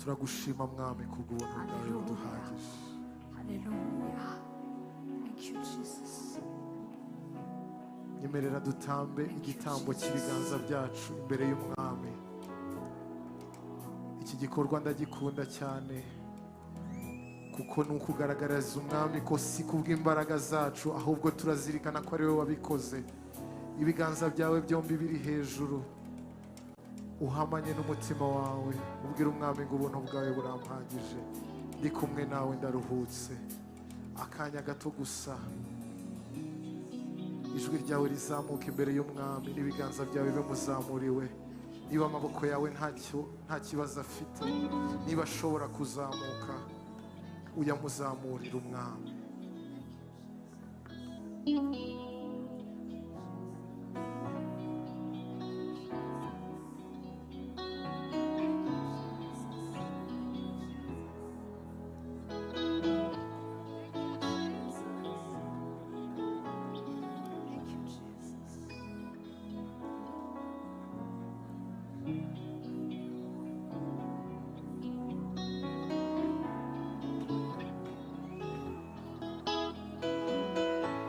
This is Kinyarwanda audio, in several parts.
turagushima mwami kubw'ubuntu bwawe buduhagije. Hallelujah. Thank you, Jesus. Nyemerera dutambe igitambo cy'ibiganza byacu imbere y'umwami. Iki gikorwa ndagikunda cyane kuko ni ukugaragariza umwami ko si kubw'imbaraga zacu ahubwo turazirikana ko ari we wabikoze. Ibiganza byawe byombi biri hejuru, uhamanye n'umutima wawe, ubwira umwami ngo ubuntu bwawe burampagije, ndi kumwe nawe ndaruhutse. Akanya gato gusa ijwi ryawe rizamuka imbere y'umwami n'ibiganza byawe bimuzamuriwe. Niba amaboko yawe nta kibazo afite, niba ashobora kuzamuka uyamuzamurira umwami.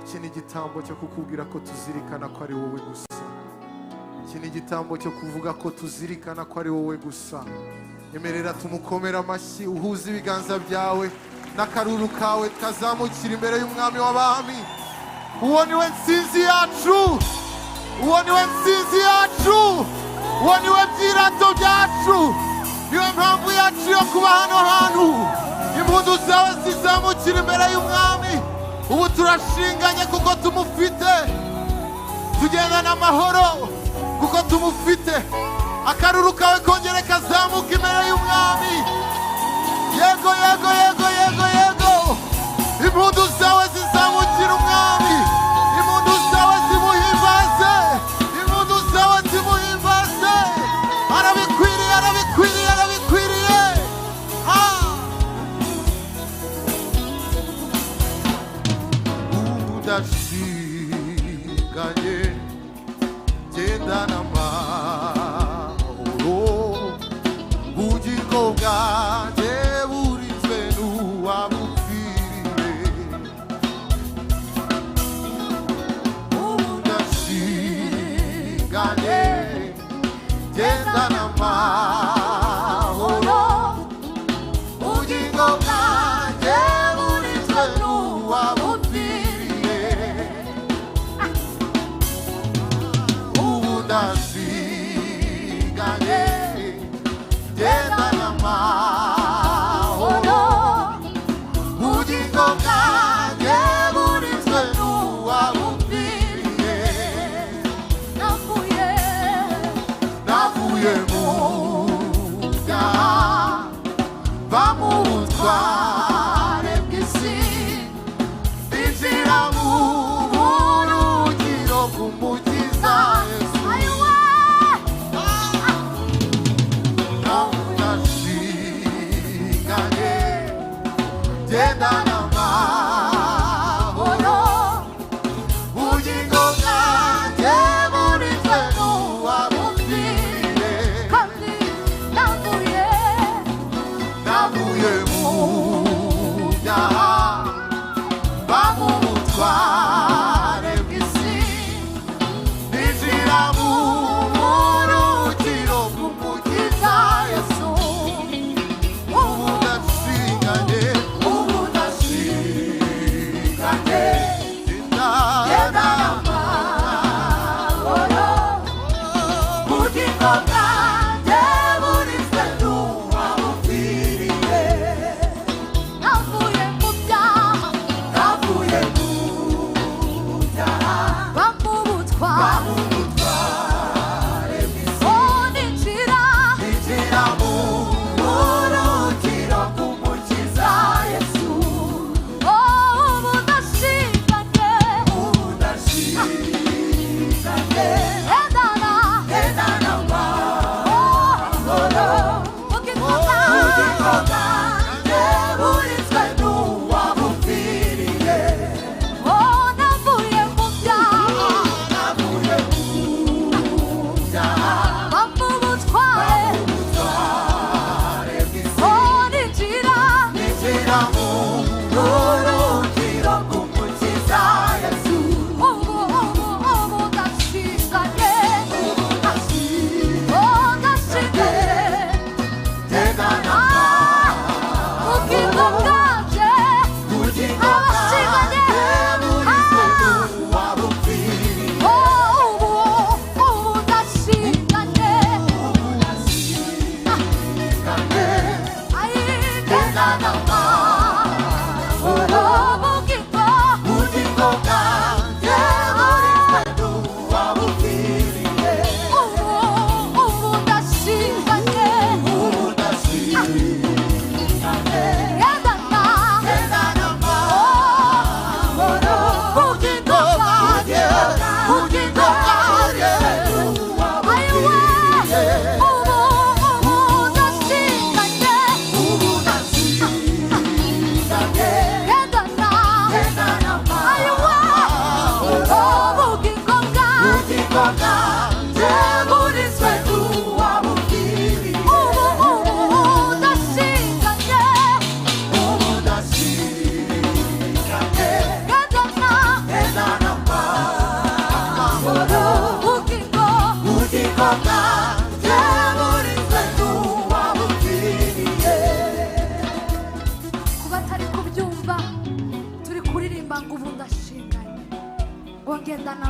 Iki ni igitambo cyo kukubwira ko tuzirikana ko ari wowe gusa. Iki ni igitambo cyo kuvuga ko tuzirikana ko ari wowe gusa. Emerera tumukomera amashyi, uhuze ibiganza byawe n'akaruru kawe kazamukira imbere y'umwami w'abami. Uwo ni we nsinzi yacu, uwo ni we nsinzi yacu, uwo ni we byirato byacu, niyo mpamvu yacu yo kuba hano hantu. Impundu zawe zizamukira imbere y'umwami. Ubu turashinganye kuko tumufite, tugendana amahoro kuko tumufite. Akaruru kawe kongere kazamuka imbere y'umwami. Yego yego yego yego yego. Impundu zawe zizamukira umwami, impundu zawe zimuhimbaze, impundu zawe zimuhimbaze. Arabikwiriye, arabikwiriye, arabikwiriye. Udashinganye gendana amahoro, ubugingo bwanjye burinzwe n'uwabupfiriye. Udashinganye gendana amahoro, ubugingo bwanjye burinzwe n'uwabupfiriye. Udashinganye gendana amahoro.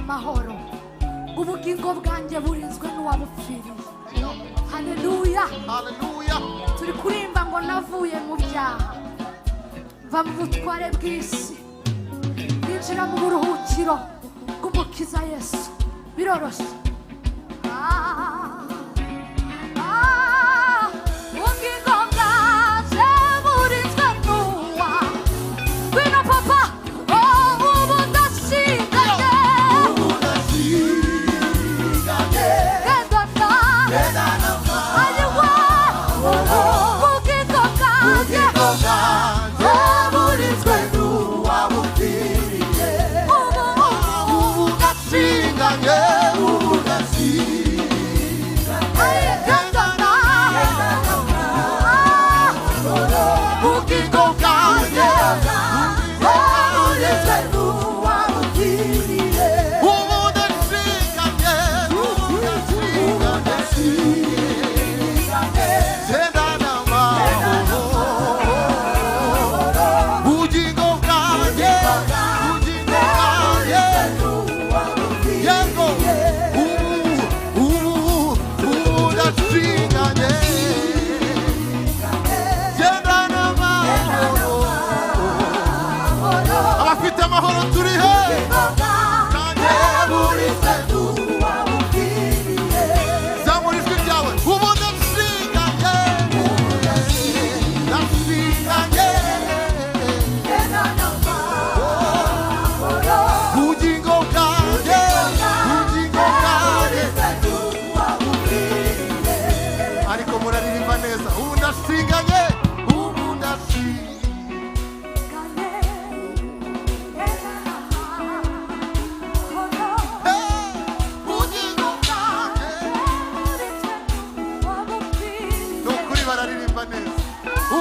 AMAHORO ubugingo bwanjye burinzwe n'uwabupfiriye. Haleluya, haleluya. turi kurimba ngo navuye mu byaha mva mu butware bw'isi ninjira mu buruhukiro bw'umukiza Yesu. Biroroshye. Ubugingo bwanjye burinzwe n'uwa wino papa. Who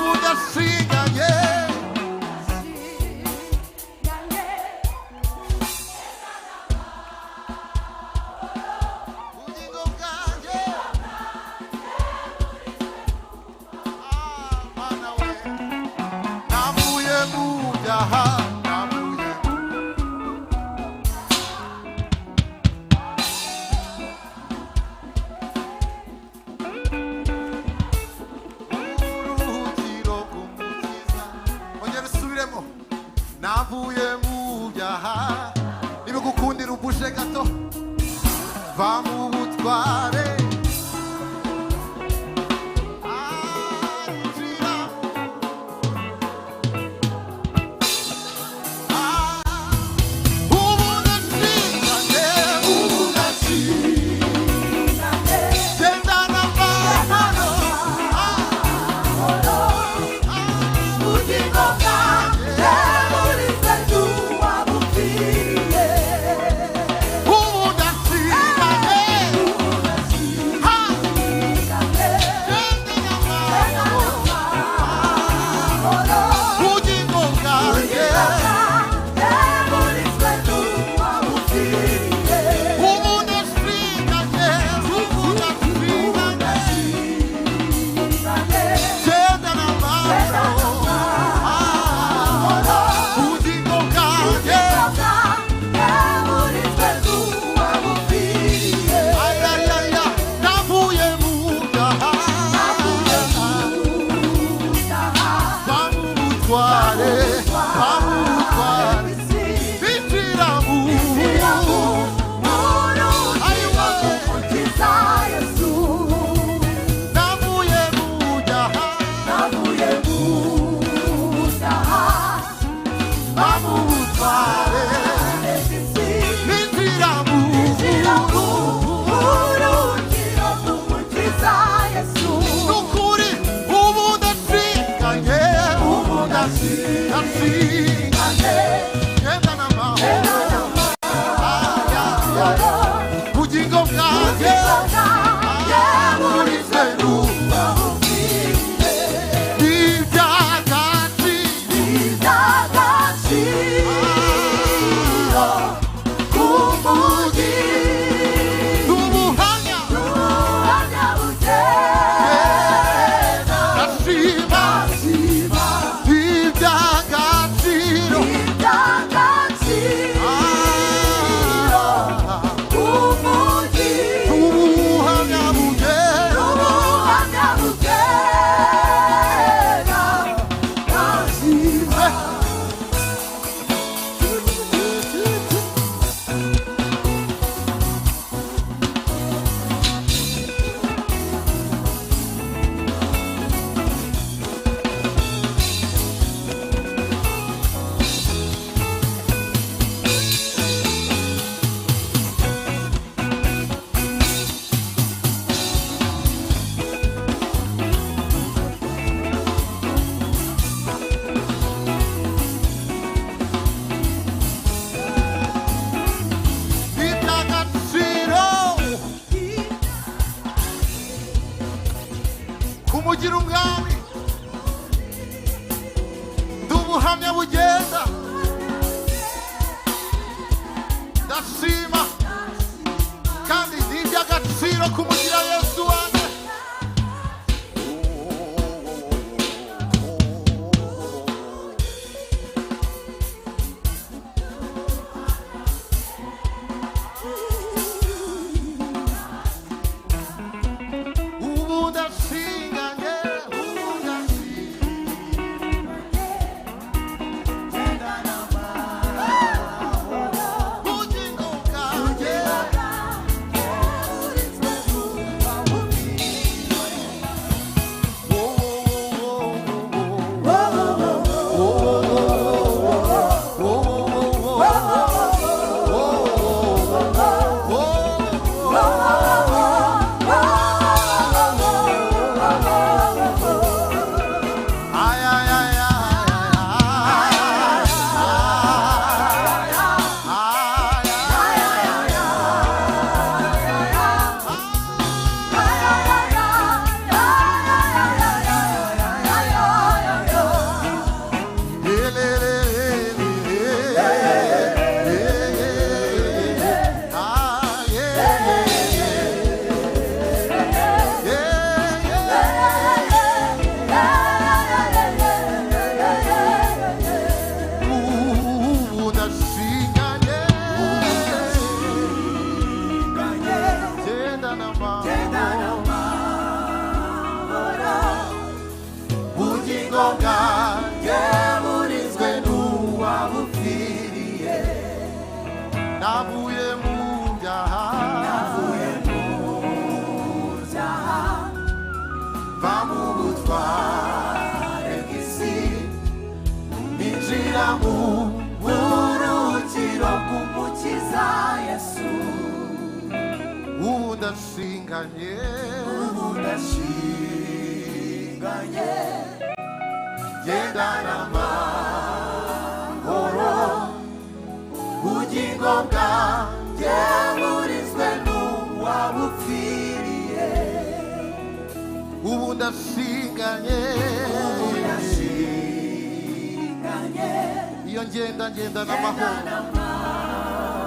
umwami ndubuhamya bugenda ndashima kandi ni iby'agaciro kumugira Yesu wanjye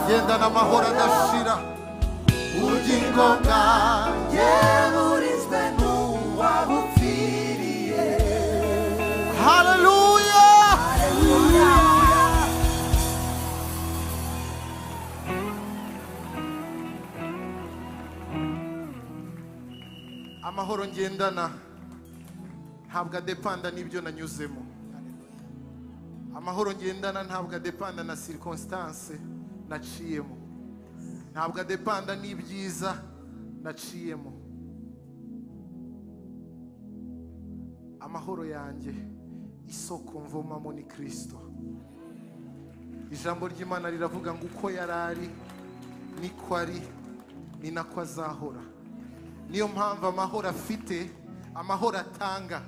genda n'amahoro adashira ubugingo bwanjye burinzwe n'uwabupfiriye haleluya haleluya amahoro ngendana ntabwo adepanda n'ibyo nanyuzemo amahoro ngendana ntabwo adepanda na circonstance naciyemo ntabwo adepanda n'ibyiza naciyemo amahoro yanjye isoko mvomamo ni Kristo ijambo ry'Imana riravuga ngo uko yarari niko ari ni nako azahora niyo mpamvu amahoro afite amahoro atanga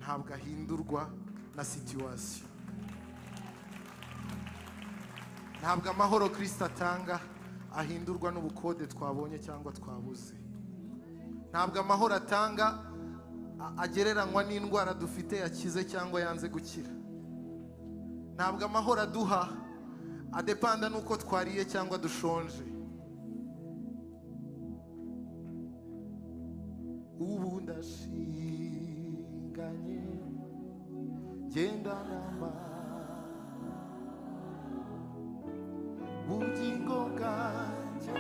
ntabwo ahindurwa na situation ntabwo amahoro Kristo atanga ahindurwa n'ubukode twabonye cyangwa twabuze ntabwo amahoro atanga agereranywa n'indwara dufite yakize cyangwa yanze gukira ntabwo amahoro aduha adepanda nuko twariye cyangwa dushonje ubu ndashinganye genda nama ubugingo bwanjye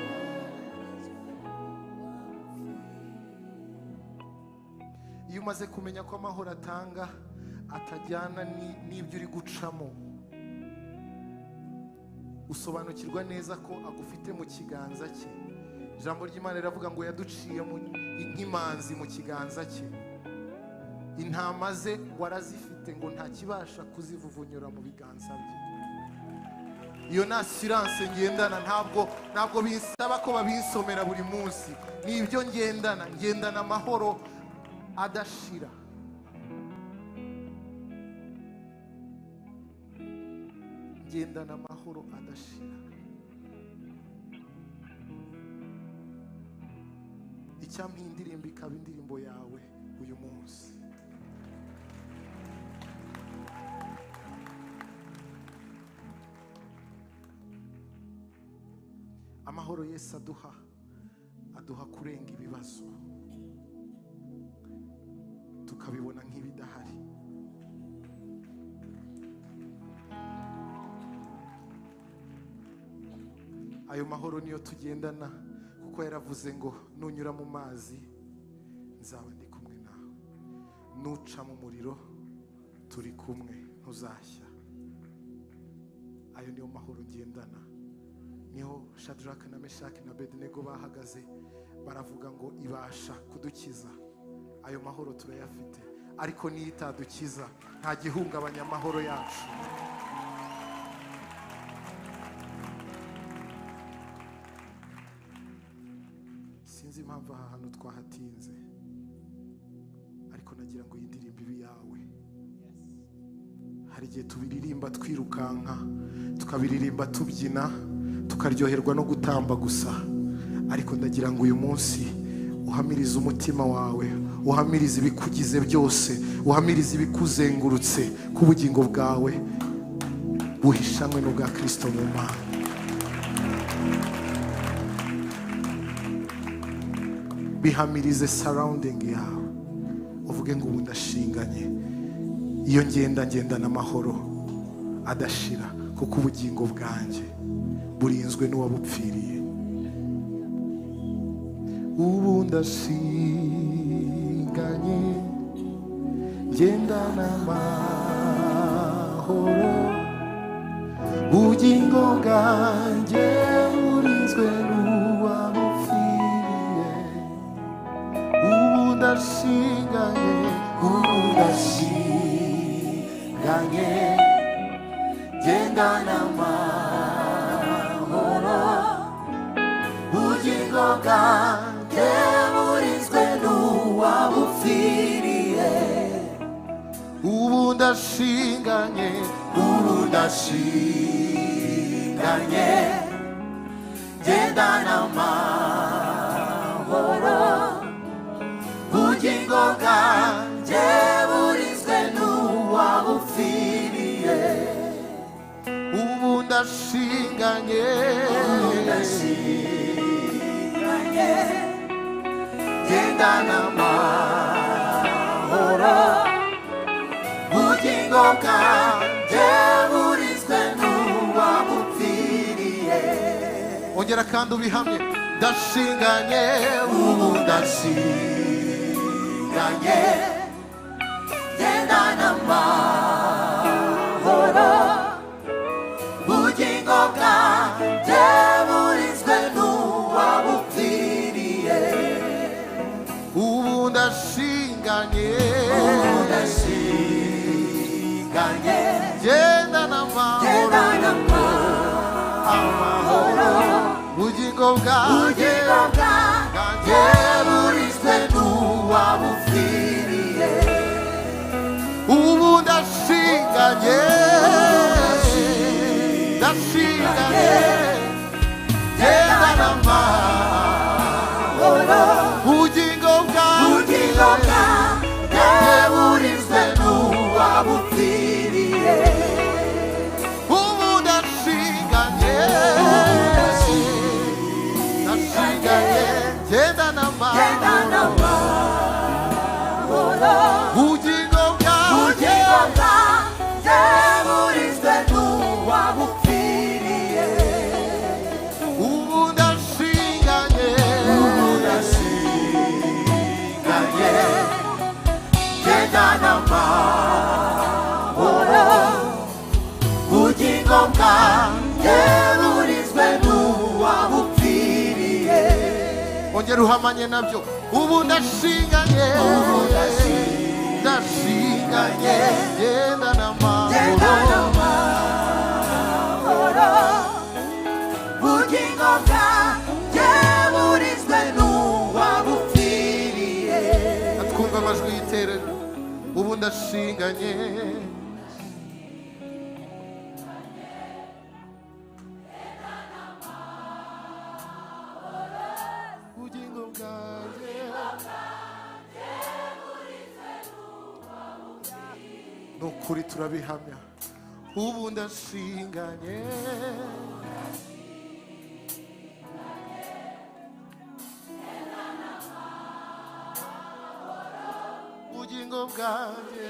iyo umaze kumenya ko amahoro atanga atajyana n'ibyo uri gucamo usobanukirwa neza ko agufite mu kiganza cye ijambo ry'Imana riravuga ngo yaduciye nk'imanzi mu kiganza cye intama ze warazifite ngo nta kibasha kuzivuvunyura mu biganza bye iyo ni assurance ngendana ntabwo bisaba ko babinsomera buri munsi nibyo ngendana amahoro adashira ngendana amahoro adashira icyampa iyi ndirimbo ikaba indirimbo yawe uyu munsi. Amahoro Yesu aduha kurenga ibibazo tukabibona nk'ibidahari. Ayo mahoro niyo tugendana, kuko yaravuze ngo nunyura mu mazi nzaba ndi kumwe nawe, nuca mu muriro turi kumwe ntuzashya. Ayo niyo mahoro ngendana. Niho Shadraka na Meshaki na Abednego bahagaze baravuga ngo ibasha kudukiza. Ayo mahoro turayafite, ariko niyo itadukiza nta gihungabanya amahoro yacu. Sinzi impamvu aha hantu twahatinze, ariko nagira ngo iyi ndirimbo ibe yawe. Hari igihe tubiririmba twirukanka, tukabiririmba tubyina, tukaryoherwa no gutamba gusa, ariko ndagira ngo uyu munsi uhamirize umutima wawe, uhamirize ibikugize byose, uhamirize ibikuzengurutse, ku bugingo bwawe buhishanwe n'ubwa Kristo mu Mana. Bihamirize surrounding yawe, uvuge ngo ubu ndashinganye. Iyo ngendana amahoro adashira, kuko ubugingo bwanjye burinzwe n'uwabupfiriye. Ubu ndashinganye ngendana amahoro, ubugingo bwanjye burinzwe n'uwabupfiriye. Ubu ndashinganye ngendana amahoro, ubugingo bwanjye burinzwe n'uwabupfiriye. Ubu ndashinganye ngendana amahoro, ubugingo bwanjye burinzwe n'uwabupfiriye. Ubu ndashinganye ngendana amahoro, ubugingo bwanjye burinzwe n'uwabupfiriye. Ongera kandi ubihamye, ndashinganye, ubu ndashinganye ngendana amahoro, ubugingo bwanjye burinzwe n'uwabupfiriye. Ubu ndashinganye ngendana amahoro, ubugingo bwanjye burinzwe n'uwabupfiriye. Ubu ndashinganye ngendana amahoro, ubugingo bwanjye burinzwe n'uwabupfiriye. Ubu ndashinganye ngendana amahoro, ubugingo bwanjye burinzwe n'uwabupfiriye. Ubu ndashinganye ngendana amahoro, ubugingo bwanjye burinzwe n'uwabupfiriye. Ongera uhamanye nabyo, ubu ndashinganye ngendana amahoro, ubugingo bwanjye burinzwe n'uwabupfiriye. Atwumva amajwi y'iterero, ubu ndashinganye ubugingo bwanjye nukuri turabihamya ubu ndashinganye ubugingo bwanjye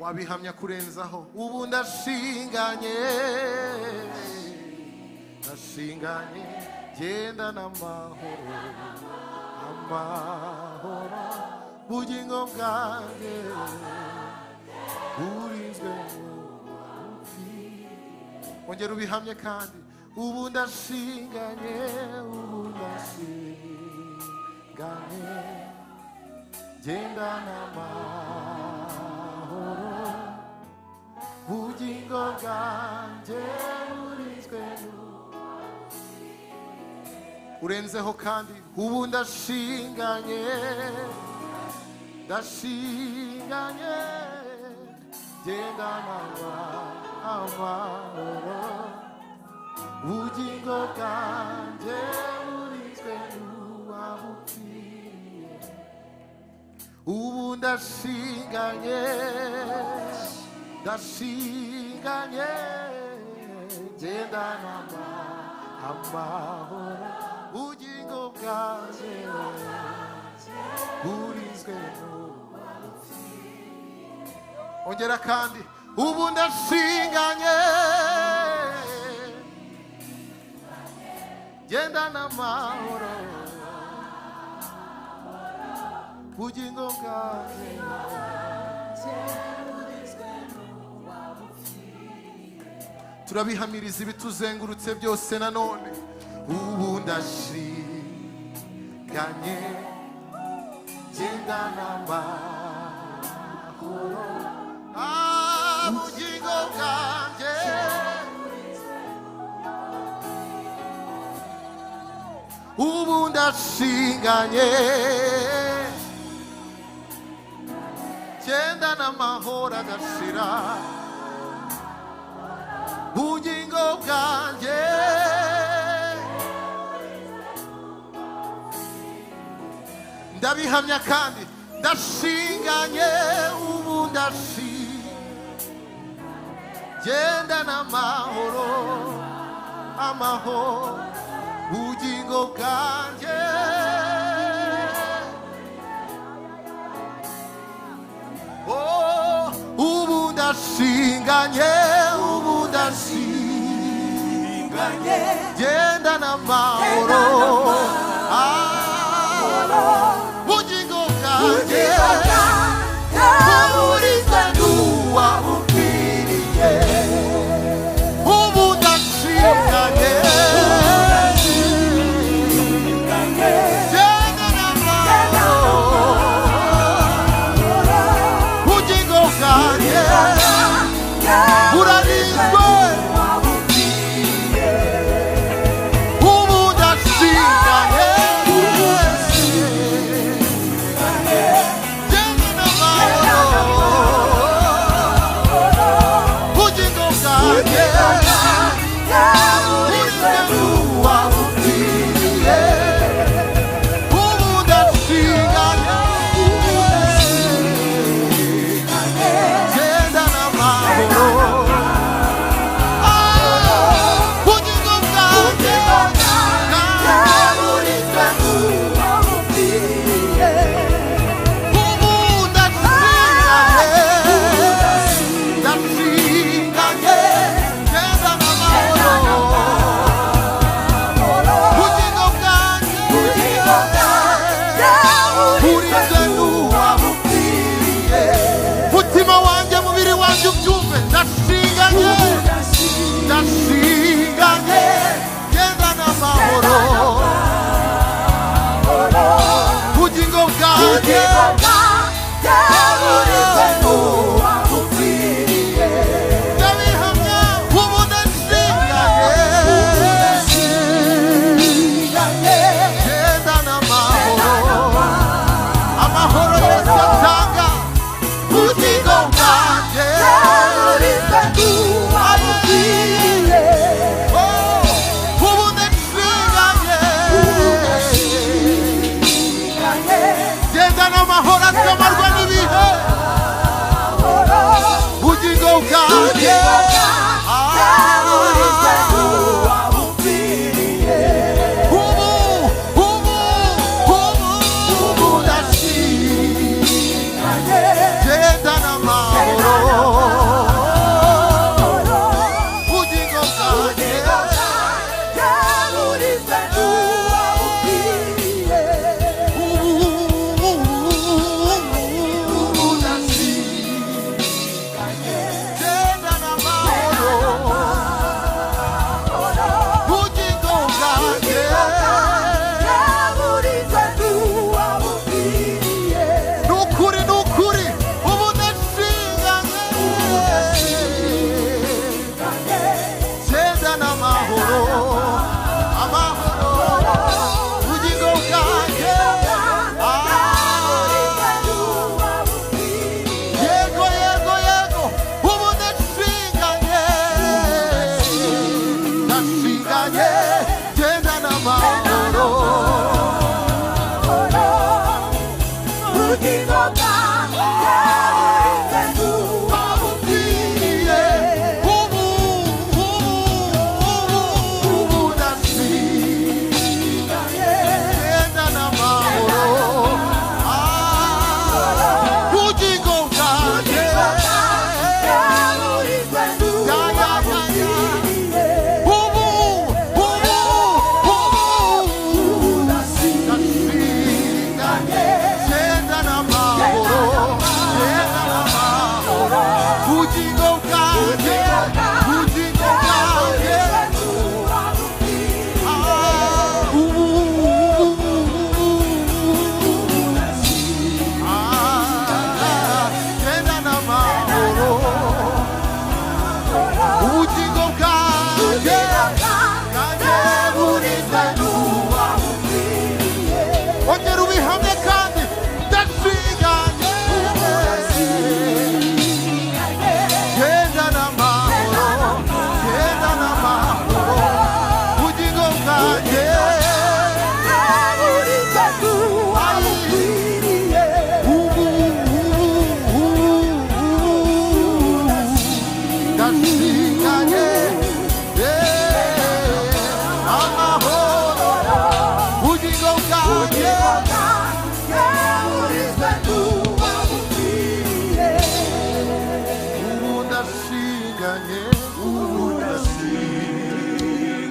wabihamya kurenzaho ubu ndashinganye ndashinganye genda n'amahoro amahoro ubugingo bwanjye burinzwe ongera ubihamye kandi ubu ndashinganye ubu ndashinganye genda n'amahoro ubugingo bwanjye burinzwe urenzeho kandi ubu ndashinganye ndashinganye genda n'amahoro ubugingo bwanjye burinzwe n'uwabupfiriye ubu ndashinganye ndashinganye genda n'amahoro ubugingo bwanjye burinzwe ongera kandi ubu ndashinganye genda n'amahoro ubugingo bwanjye turabihamiriza ibituzengurutse byose nanone ubu ndashinganye genda n'amahoro ubugingo bwanjye ubu ndashinganye genda n'amahoro agashira ubugingo bwanjye ndabihamya kandi ndashinganye ubu genda n'amahoro amahoro ubugingo bwanjye ubu ndashinganye ubu ndashinganye genda n'amahoro ubugingo bwanjye burinzwe n'uwabupfiriye ubu ndashinganye Urarinzwe ubu ndashinganye genda n'amahoro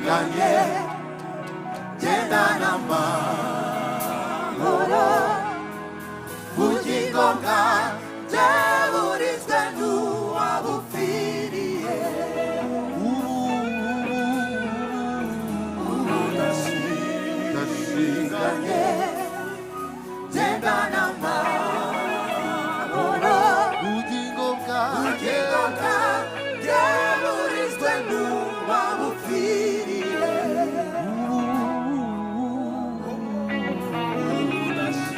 ndashinganye gendana amahoro ubugingo bwanjye burinzwe n'uwabupfiriye ndashinganye gendana amahoro ubugingo bwanjye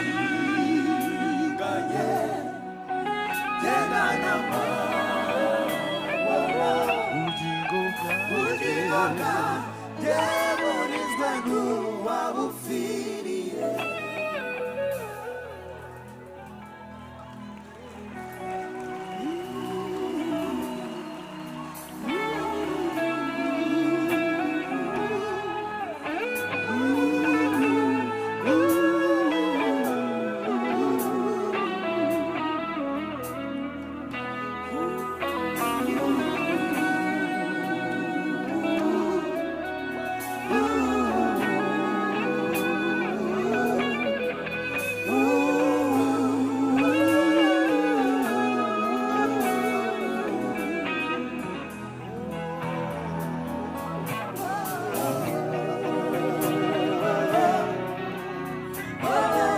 burinzwe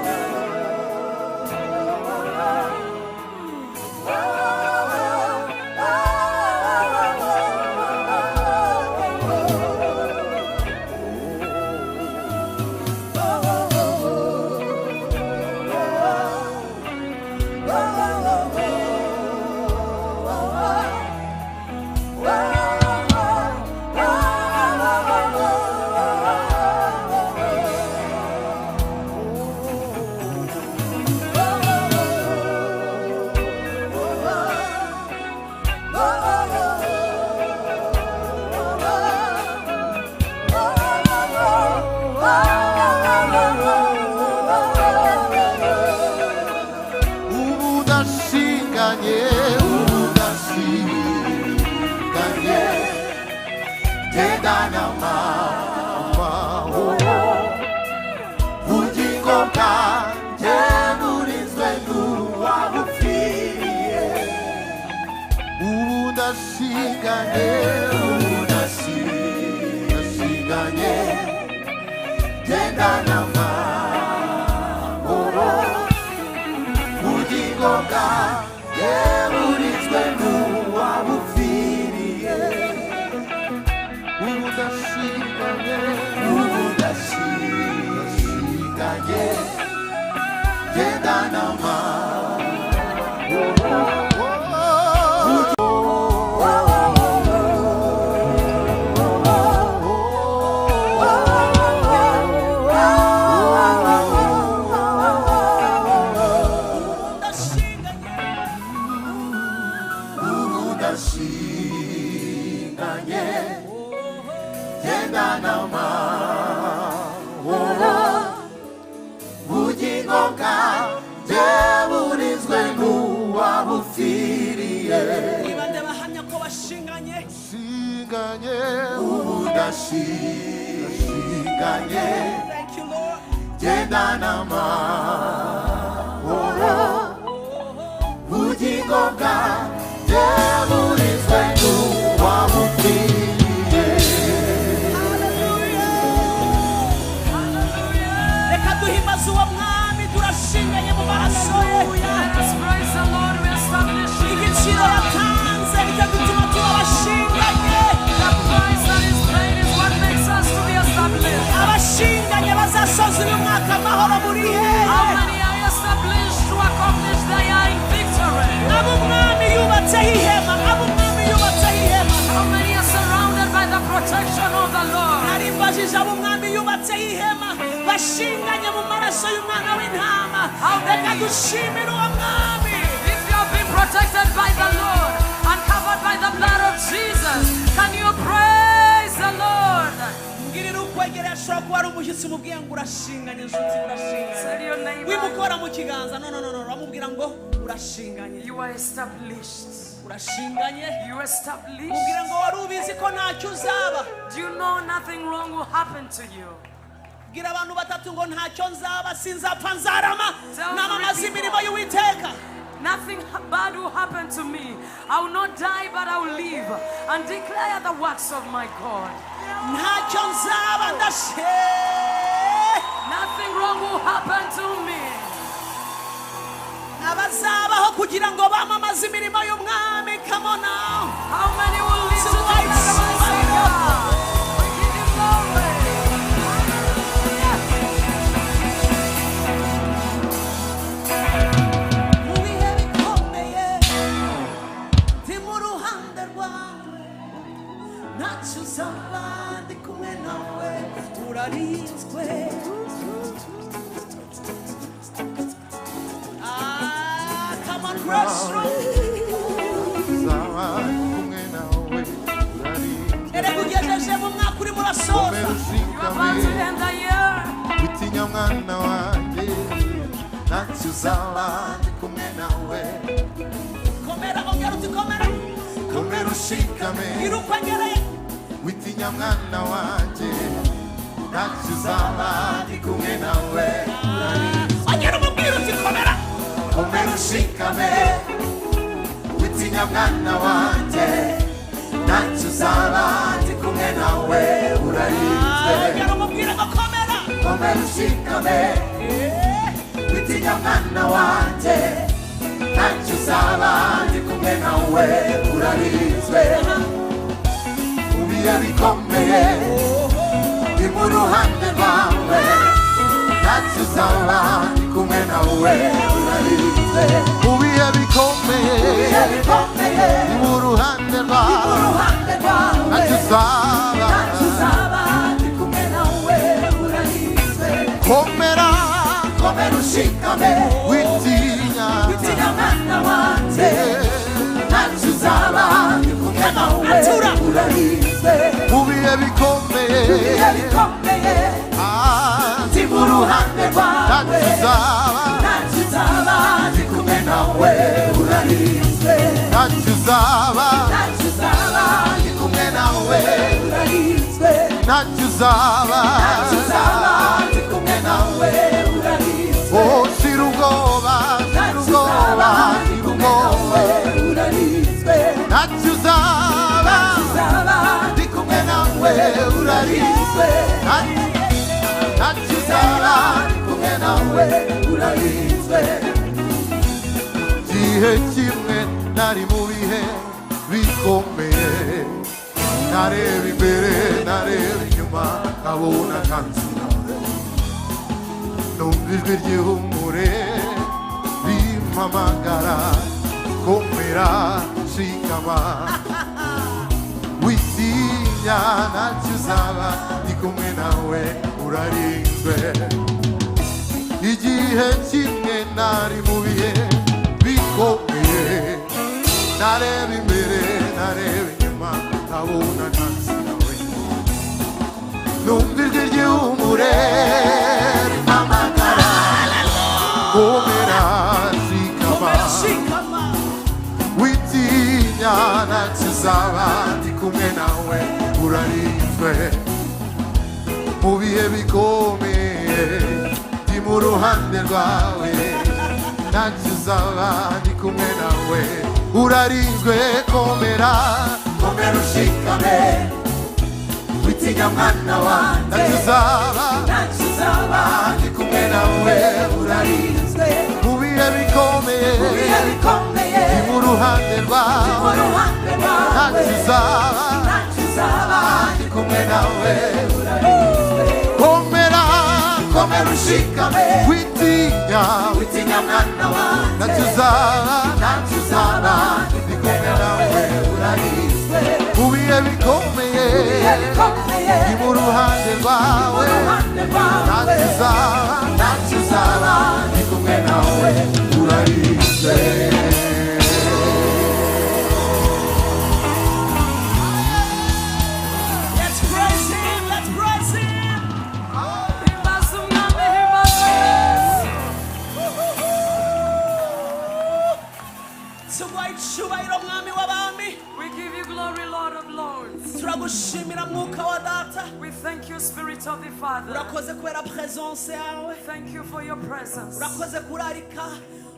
n'uwabupfiriye ndashinganye gendana amahoro ubugingo bwanjye burinzwe n'uwabupfiriye Thank you, Lord. How many are established to accomplish their victory? How many are surrounded by the protection of the Lord? If you have been protected by the Lord and covered by the blood of Jesus, can you praise the Lord? Say your name. You are established. You established. Do you know nothing wrong will happen to you? Nothing bad will happen to me. I will not die, but I will live and declare the works of my God. Nothing wrong will happen to me. How many will live to declare the works of God? We give Him glory. Come on, press through. You're about to end the year. Witinya mwana wanje nachuzaba ndi kumwe nawe Ongera umubwire uti komera. komera ushikame witinya mwana wanje nachuzaba ndi kumwe nawe urarinzwe Ongera umubwire ngo komera. komera ushikame witinya mwana wanje nachuzaba ndi kumwe nawe urarinzwe ubiye bikomeye ndi mu ruhande rwawe nachuzaba ndi kumwe nawe urarinzwe ubiye bikomeye ndi mu ruhande rwawe nachuzaba ndi kumwe nawe urarinzwe komera komera ushikame witinya mwana wanje nachuzaba ndi kumwe nawe urarinzwe ubiye bikomeye ndi mu ruhande rwawe nachuzaba ndi kumwe nawe urarinzwe nachuzaba ndi kumwe nawe urarinzwe nachuzaba ndi kumwe nawe urarinzwe oh sirugoba urarinzwe nachuzaba ndi kumwe nawe urarinzwe nachuzaba ndi kumwe nawe urarinzwe gihe kimwe nari mu bihe bikomeye nareba imbere nareba inyuma nkabona ntanzira numva ijwi ry'ihumure rimpamagara komera shikama witinya nachuzaba ndi kumwe nawe urarinzwe igihe kimwe nari mu bihe bikomeye nareba imbere nareba inyuma nkabona ntanzira we numva ijwi ry'ihumure rimpamagara komera shikama witinya nachuzaba ndi kumwe nawe urarinzwe mu bihe bikomeye ndi mu ruhande rwawe nachuzaba ndi kumwe nawe urarinzwe komera komera ushikame witinya mwana wanje nachuzaba ndi kumwe nawe urarinzwe mu bihe bikomeye ndi mu ruhande rwawe nachuzaba ndi kumwe nawe urarinzwe komera komera ushikame witinya mwana wanje nachuzaba ndi kumwe nawe urarinzwe mu bihe bikomeye ndi mu ruhande rwawe nachuzaba ndi kumwe nawe urarinzwe Let's praise Him. Let's praise Him. Tuwa icyubahiro mwami wa Spirit of the Father. urakoze kubera presence yawe, Thank you for your presence. urakoze kurarika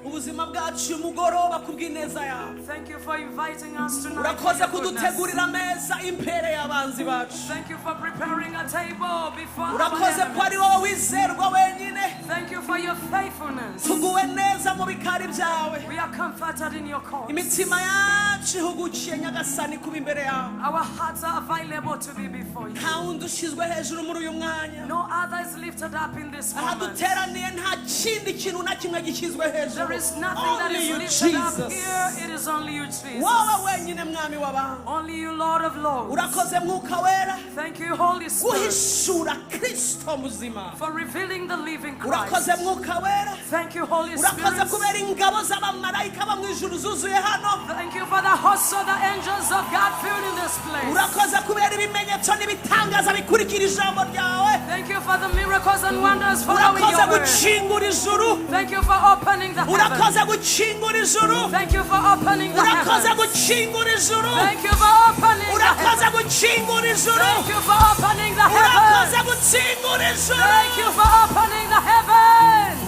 ubuzima bwacu umugoroba kubw'ineza yawe, Thank you for inviting us tonight. for urakoze your goodness. kudutegurira ameza imbere y'abanzi bacu, Thank you for preparing a table before our urakoze ko ari enemies. wowe wizerwa wenyine, Thank you for your faithfulness. tuguwe neza mu bikari byawe, We are comforted in your cause. imitima yacu ihugukiye nyagasani kuba imbere yawe, Our hearts are available to be before you. nta wundi ushyizwe hejuru muri uyu mwanya, No other is lifted up in this aha moment. duteraniye nta kindi kintu na kimwe gishyizwe hejuru, There is nothing that only is you lifted up Jesus, here. It is only you, Jesus. wowe wenyine mwami w'abantu, Only you, Lord of Lords. urakoze mwuka wera Thank you, Holy Spirit, guhishura Kristo muzima, for revealing the living urakoze Christ. mwuka wera, Thank you, Holy urakoze Spirit. kubera ingabo z'abamarayika bo mu ijuru zuzuye hano, Thank you for the hosts of the angels of God filled in this place. urakoze kubera ibimenyetso n'ibitangaza bikurikira ijambo ryawe, Thank you for the miracles and wonders following urakoze your word. gukingura ijuru, Thank you for opening the urakoze heavens. gukingura ijuru, Thank you for opening the urakoze heavens. gukingura ijuru, Thank you for opening the urakoze heavens. gukingura ijuru, Thank you for opening the urakoze heavens. gukingura ijuru, Thank you for opening the heavens.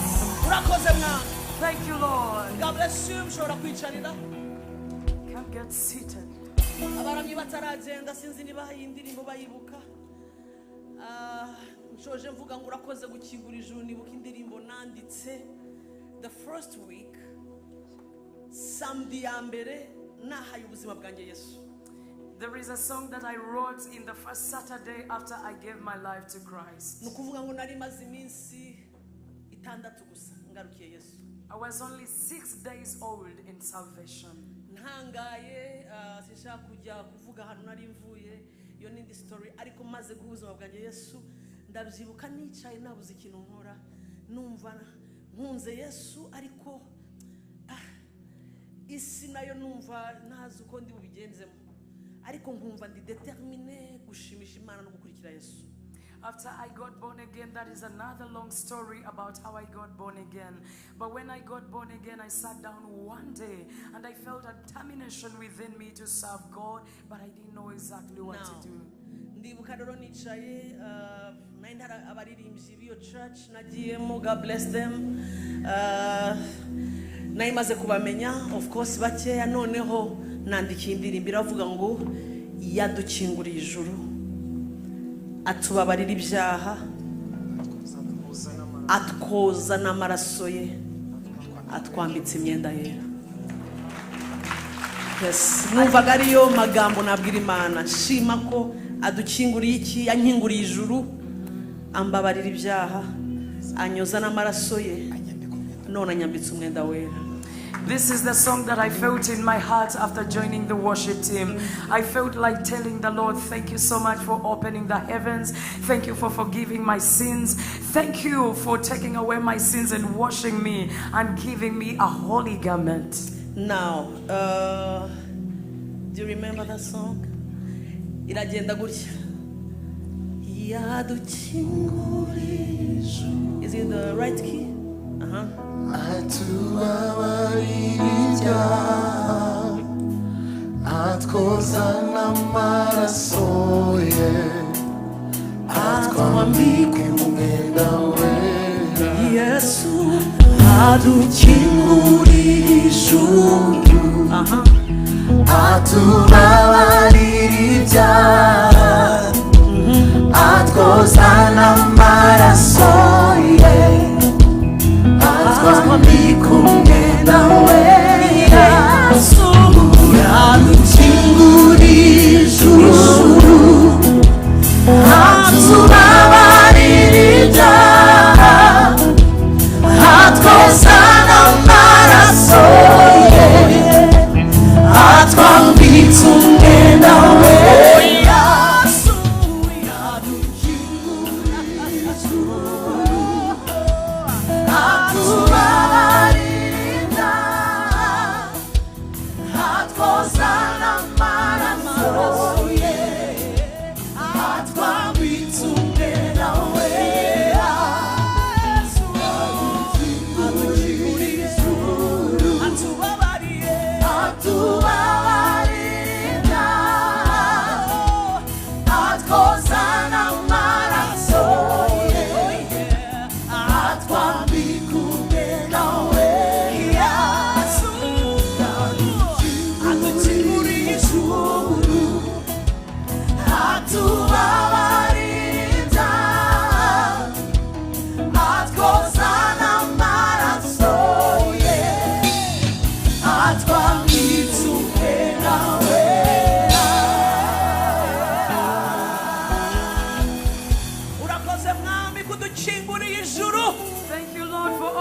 urakoze mwana. Thank you, Lord. God bless you, mushobora kwicarira. Come get seated. Abaramyi bataragenda sinzi niba iyi ndirimbo bayibuka. Nshoje mvuga ngo urakoze gukingura ijuru, nibuka indirimbo nanditse the first week, samedi ya mbere nahaye ubuzima bwanjye Yesu. There is a song that I wrote in the first Saturday after I gave my life to Christ. Nukuvuga ngo nari maze iminsi 6 gusa ngarukiye Yesu. I was only 6 days old in salvation. Ntangaye sinshaka kujya kuvuga hano nari mvuye, iyo ni story, ariko maze guhuza bwanjye Yesu ndabyibuka nicaye nabuze ikintu nkora, numva nkunze Yesu, ariko isi nayo numva ntazi uko ndi bubigenzemo, ariko nkumva ndi determiné gushimisha Imana no gukurikira Yesu. After I got born again, that is another long story about how I got born again. But when I got born again, I sat down one day and I felt a determination within me to serve God, but I didn't know exactly what to do. Ndibuka rero nicaye nari abaririmbyi b'iyo church nagiyemo, God bless them, nari maze kubamenya of course bakeya, noneho nandikiye indirimbo iravuga ngo yadukinguriye ijuru, atubabarira ibyaha, atwoza n'amaraso ye, atwambitse imyenda yera. Yes, numvaga ariyo magambo nabwira Imana, nshima ko adukinguriye iki, yankinguriye ijuru, ambabarira ibyaha, anyoza n'amaraso ye, none anyambitse umwenda wera. This is the song that I felt in my heart after joining the worship team. I felt like telling the Lord, thank you so much for opening the heavens. Thank you for forgiving my sins. Thank you for taking away my sins and washing me and giving me a holy garment. Now, do you remember that song? Iragenda gutya. Yadukinguriye ijuru. Is it the right key? atubabarira atwoza n'amaraso ye, atwambika umwenda wera. Yesu adukinguriye ijuru, atubabarira ibyaha, atwoza n'amaraso ye, atwambika umwenda wera. Yesu yadukinguriye ijuru, atubabarira ibyaha, atwoza n'amaraso ye, atwambitse umwenda wera. Yesu yadukinguriye ijuru, atubabarira ibyaha,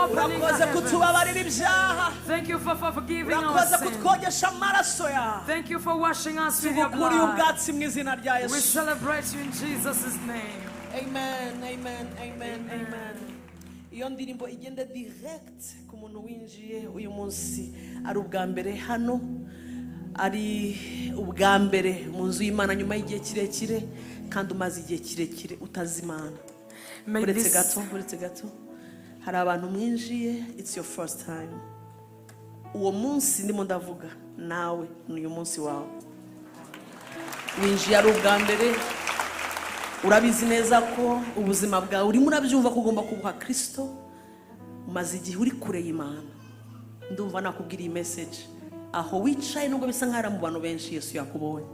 opening the urakoze heavens. kutubabarira ibyaha, Thank you for forgiving our urakoze sins. kutwogesha amaraso yawe. Thank you for washing us with your tugukuriye blood. ubwatsi mu izina rya We Yesu. celebrate you in Jesus' name. Amen, amen, amen, amen. Iyo ndirimbo igenda direct ku muntu winjiye uyu munsi ari ubwa mbere hano, ari ubwa mbere mu nzu y'Imana nyuma y'igihe kirekire, kandi umaze igihe kirekire utazi Imana. Uretse gato hari abantu mwinjiye, it's your first time. Uwo munsi ndimo ndavuga nawe n'uyu munsi wawe. Winjiye ari ubwa mbere, urabizi neza ko ubuzima bwawe urimo urabyumva ko ugomba kubuha Kristo, umaze igihe uri kure y'Imana. Ndumva nakubwira iyi message aho wicaye, nubwo bisa nk'ari mu bantu benshi Yesu yakubonye.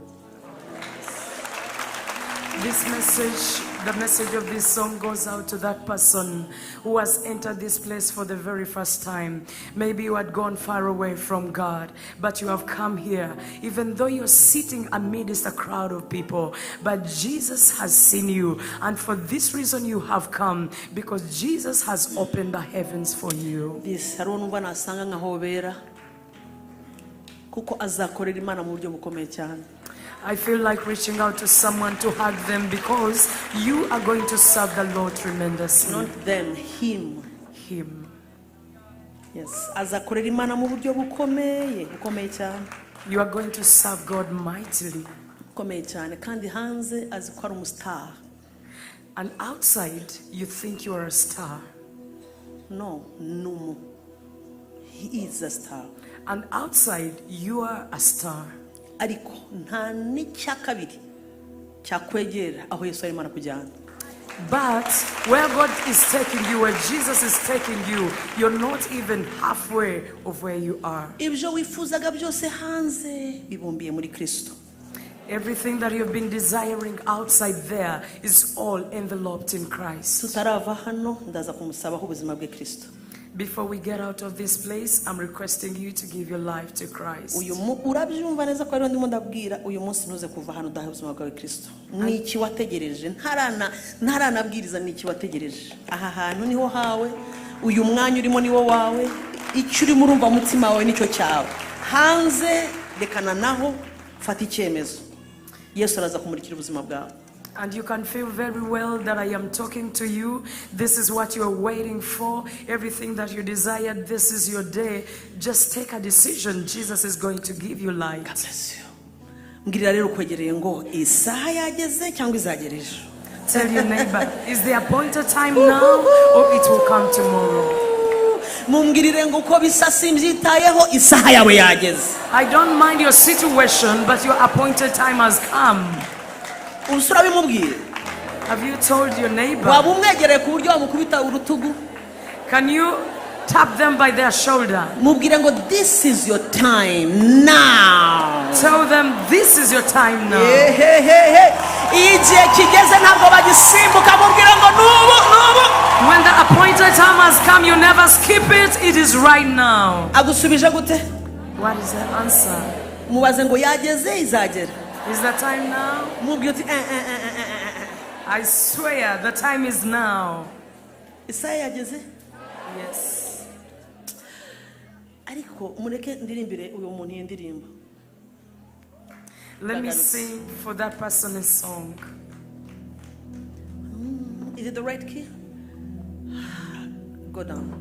This message, the message of this song goes out to that person who has entered this place for the very first time. Maybe you had gone far away from God, but you have come here, even though you're sitting amidst a crowd of people. But Jesus has seen you, and for this reason you have come, because Jesus has opened the heavens for you. This harunwa nasanga nkahobera kuko azakorera Imana mu buryo bukomeye cyane. I feel like reaching out to someone to hug them, because you are going to serve the Lord tremendously. Not them, him. Him. Yes, azakorera Imana mu buryo bukomeye cyane. You are going to serve God mightily. Bukomeye cyane, kandi hanze azi ko ari umustar. And outside, you think you are a star. No, numu. He is a star. And outside, you are a star. Ariko nta n'icya kabiri cyakwegera aho Yesu arimo arakujyana. But where God is taking you, where Jesus is taking you, you're not even halfway of where you are. Ibyo wifuzaga byose hanze bibumbiye muri Kristo. Everything that you've been desiring outside there is all enveloped in Christ. Tutarava hano ndaza kumusabaho ubuzima bwe Kristo. Before we get out of this place, I'm requesting you to give your life to Christ. Urabyumva neza ko ariho ndimo ndabwira uyu munsi ntuze kuva hano udaha ubuzima bwawe Kristo. Niki wategereje? Ntaranabwiriza niki wategereje. Aha hantu niho hawe, uyu mwanya urimo niwo wawe, icyo urimo urumva mutima wawe nicyo cyawe. Hanze rekana naho fata icyemezo. Yesu araza kumurikira ubuzima bwawe. And you can feel very well that I am talking to you. This is what you are waiting for. Everything that you desired, this is your day. Just take a decision. Jesus is going to give you light. God bless you. Mbwirira rero kwegereye ngo isaha yageze cyangwa izagereje. Tell your neighbor, is the appointed time now or it will come tomorrow? Mumbwirire ngo uko bisa simbyitayeho, isaha yawe yageze. I don't mind your situation, but your appointed time has come. Usura bimubwire. Have you told your neighbor? Waba umwegereye ku buryo wamukubita urutugu. Can you tap them by their shoulder? Mubwire ngo this is your time now. Tell them this is your time now. Igihe kigeze ntabwo bagisimbuka, mubwire ngo nubu. When the appointed time has come, you never skip it. It is right now. Agusubije gute? What is the answer? Mubaze ngo yageze izagera. Is the time now? Mubwire uti I swear the time is now. isaha yageze. Yes. Ariko mureke ndirimbire uyu muntu iyi ndirimbo. Let me sing for that person a song. Is it the right key? Go down.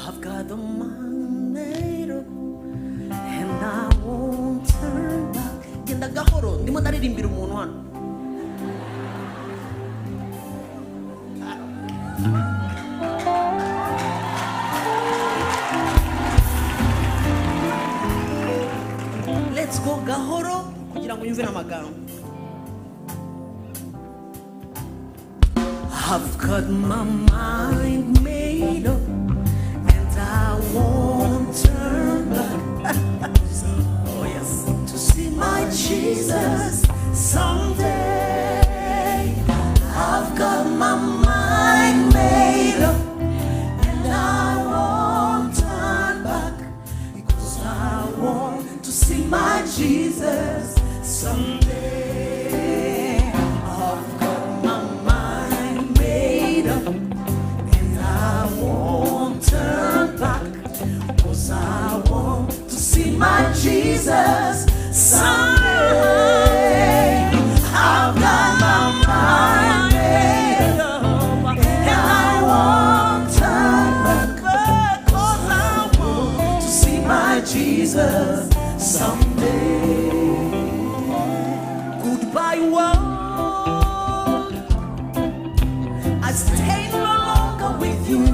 I've got the mind made up and I won't turn back. Genda gahoro ndimo naririmbira umuntu hano. Let's go gahoro kugira ngo yumve n'amagambo. I've got my mind made up and I won't turn back. Oh yes, to see my Jesus someday. I've got my mind made up and I won't turn back, because I want to see my Jesus someday. I've got my mind Goodbye world, I stay no longer with you.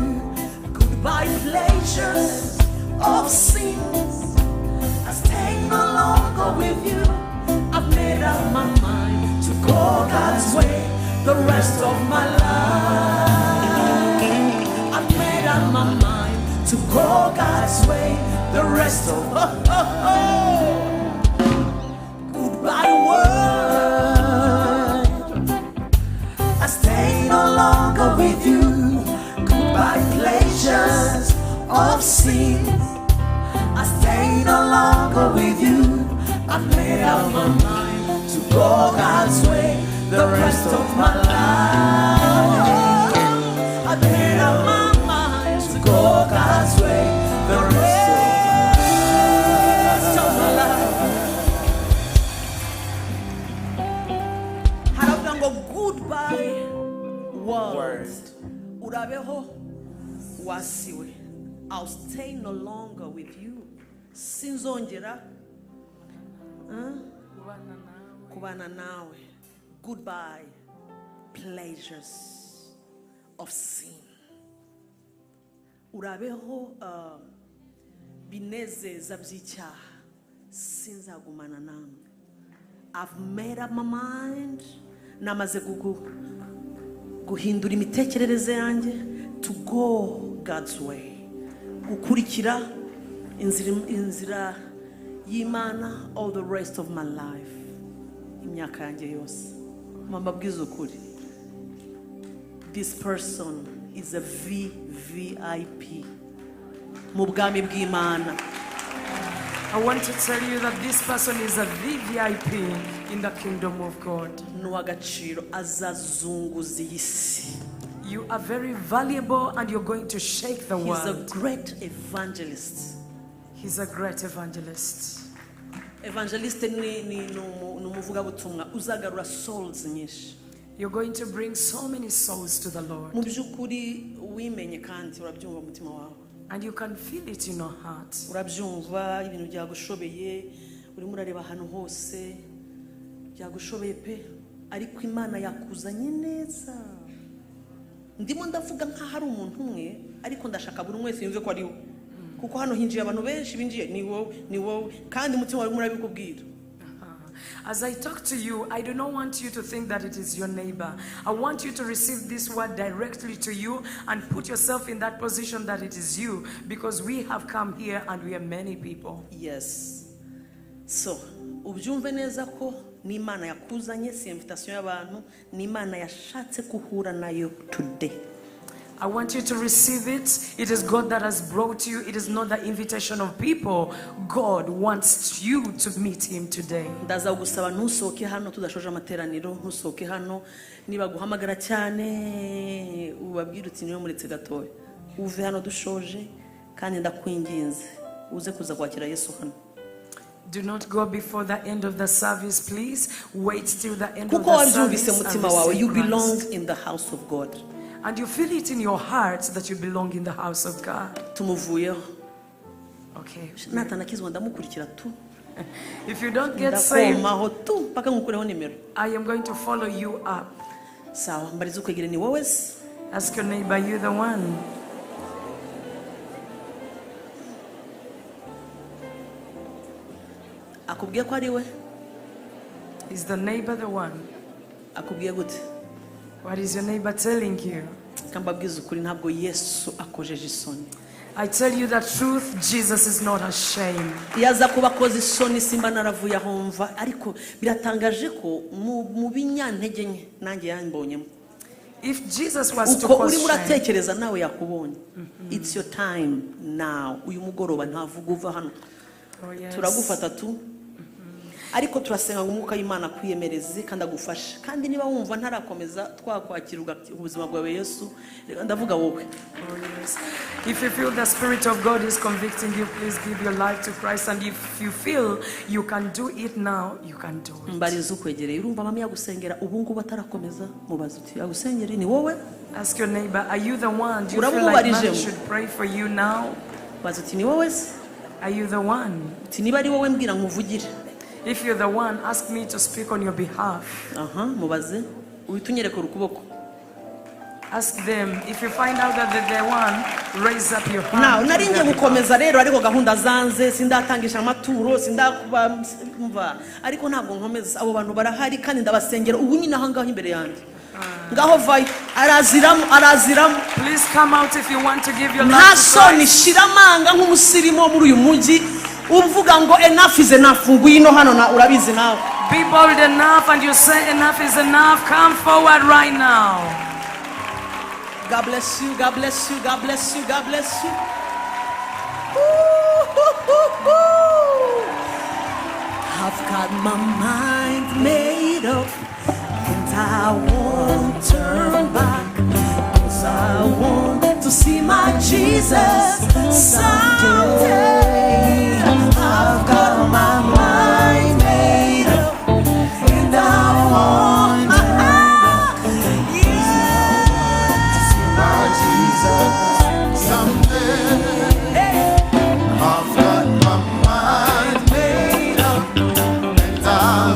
Goodbye pleasures of sin, I stay no longer with you. I've made up my mind to go God's way the rest of my life. I've made up my mind to go God's way the rest of Goodbye world, I stay no longer with you. Goodbye pleasures of sin, I stay no longer with you. I made up my mind to go God's way the rest of my life. I made up my mind to go God's way the rest of my life. Haravuga goodbye world. Urabeho wasiwe. I'll stay no longer with you. Sinzongera kubana nawe. Goodbye pleasures of sin. Urabeho binezeza by'icyaha. Sinzagumana nawe. I've made up my mind. Namaze guhindura imitekerereze yanjye to go God's way. Gukurikira inzira y'Imana all the rest of my life. Imyaka yanjye yose. Mama bwiza ukuri. This person is a VIP mu bwami bw'Imana. I want to tell you that this person is a VVIP in the kingdom of God. Nuwagaciro azazunguza isi. You are very valuable and you're going to shake the world. He's a great evangelist. He's a great evangelist. Evangelist ni umuvugabutumwa uzagarura souls nyinshi. You're going to bring so many souls to the Lord. Mu byukuri wimenye kandi urabyumva umutima wawe. And you can feel it in your heart. Urabyumva ibintu byagushobeye urimo urareba ahantu hose byagushobeye pe ariko Imana yakuzanye neza. Ndimo ndavuga nka hari umuntu umwe ariko ndashaka buri wese yumve ko ari we. Kuko hano hinjiye abantu benshi binjiye ni wowe kandi umutima wawe murabikubwira. As I talk to you, I do not want you to think that it is your neighbor. I want you to receive this word directly to you and put yourself in that position that it is you, because we have come here and we are many people. Yes. So, ubyumve neza ko ni Imana yakuzanye, si invitation y'abantu, ni Imana yashatse kuhura nayo today. I want you to receive it. It is God that has brought you. It is not the invitation of people. God wants you to meet Him today. Ndaza gusaba ntusohoke hano tudashoje amateraniro, ntusohoke hano niba guhamagara cyane ubabwira uti niyo muretse gatoya. Uve hano dushoje kandi ndakwinginze uze kuza kwakira Yesu hano. Do not go before the end of the service, please. Wait till the end Kuko of the wabyumvise service. mutima wawe, you belong in the house of God. And you feel it in your heart that you belong in the house of God. Tumuvuyeho. Okay. Natanakizwa ndamukurikira tu. If you don't get saved, ndakomaho tu paka ngukureho nimero. I am going to follow you up. Sawa, mbariza ukwegere ni wowe se. Ask your neighbor, you the one. Akubwiye ko ari we? Is the neighbor the one? Akubwiye gute? What is your neighbor telling you? Kambabwiza ukuri ntabwo Yesu akojeje isoni. I tell you the truth, Jesus is not ashamed. Yaza kuba koze isoni simba naravuye ahomva ariko biratangaje ko mu binyantege nke nanjye yambonyemo. If Jesus was to uko cause uri shame, muratekereza nawe yakubonye. It's your time now. Uyu mugoroba ntavuga uva hano. oh yes. Turagufata tu. Ariko turasenga ngo umwuka w'Imana kwiyemereze kandi agufashe. Kandi niba wumva ntarakomeza twakwakira ubuzima bwawe Yesu, ndavuga wowe. Oh yes. If you feel the Spirit of God is convicting you, please give your life to Christ. And if you feel you can do it now, you can do it. Mbariza ukwegereye urumva mama yagusengera ubu ngubu atarakomeza mubaza uti yagusengere ni wowe? Ask your neighbor, are you the one? Do you feel like man should pray for you now? Baza uti ni wowe? Are you the one? Uti niba ari wowe mbwira nkuvugire. If you're the one, ask me to speak on your behalf. Mubaze uhitunyereka ukuboko. Ask them. If you find out that they're the one, raise up your hand. Now nari ngiye gukomeza rero ariko gahunda zanze sindatangisha amaturo sindakuba mva ariko ntabwo nkomeza abo bantu barahari kandi ndabasengera ubu nyine aha ngaho imbere yanjye. Ngaho vayi araziramo. Please come out if you want to give your life to Christ. Ntasoni shiramanga nk'umusirimo muri uyu mujyi uvuga ngo enough is enough ngwino hano na urabizi nawe. Be bold enough and you say enough is enough. Come forward right now. God bless you, God bless you, God bless you, God bless you. I've got my mind made up and I won't turn back, 'cause I want to see my Jesus someday. I've got my mind made up and I want to see my Jesus someday. I've got my mind made up and I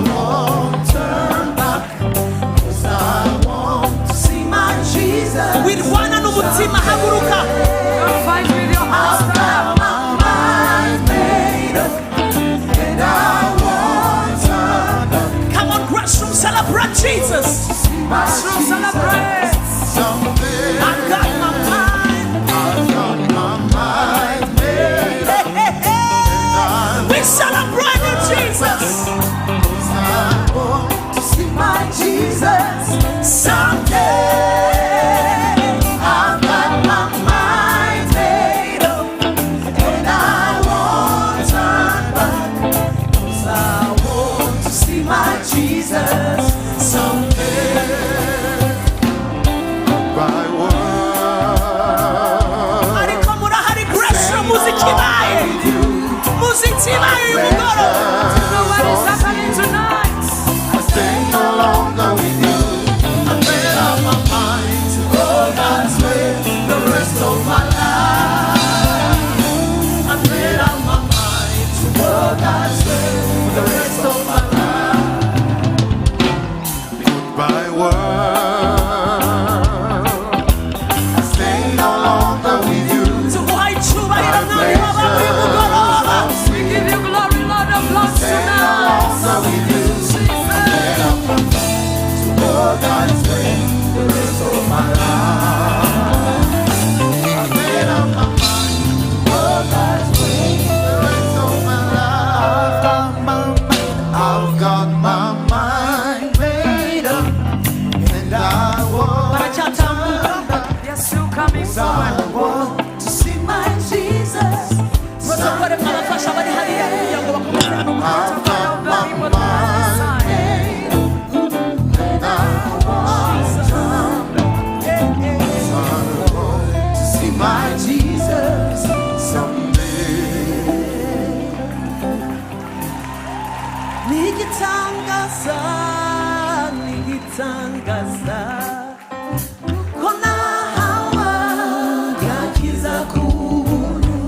won't turn back, 'cause I want to see my Jesus. With one and umutima haguruka. Don't fight with your heart. I've got my mind made up and I won't turn back. Come on, Grassroom, celebrate Jesus. Grassroom, celebrate. I've got my mind made up. We celebrate you, Jesus. I want to see my Jesus someday. I've got my mind made up and I won't turn back, 'cause I want to see my Jesus someday. By word. Ariko murahari Grassroom muzikibaye. Muzikibaye mugoro. What is happening tonight? I stay no longer with you. I made up my mind to go God's way the rest of my life. I made up my mind to go God's way the rest of my life. Goodbye world, I stay no longer with you. Tukuha icyubahiro mwami w'abami mugoroba. We give you glory, Lord of Lords, Stay no tonight. longer with you. I made up my mind to go God's way the rest of my life. I made up my mind to go God's way the rest of my life. I've got my mind made up and I won't Baracyatambuka. Yes, you coming forward. want to see my Jesus. Protokole mwabafasha bari hariya kugira ngo bakomeze I've got my mind made up and I want to see my Jesus someday. Nigitangaza, nigitangaza, uko nahawa gakiza kubuntu.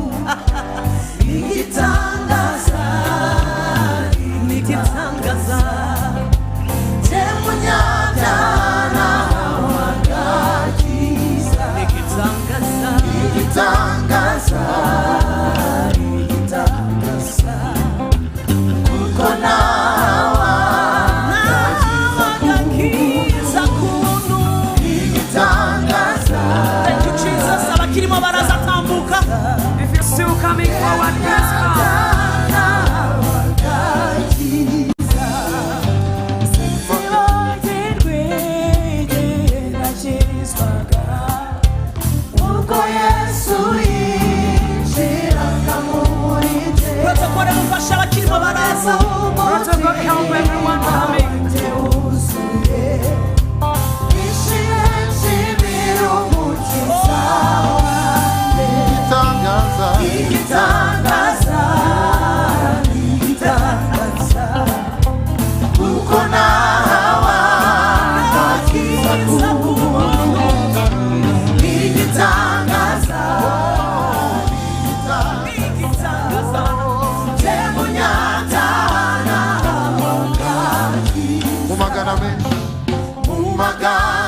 Nigitangaza, nigitangaza, temunyabya nahawa gakiza. Nigitangaza, Nigitangaza, nigitangaza, uko nawa nahawa gakiza kubuntu. menshi mu magambo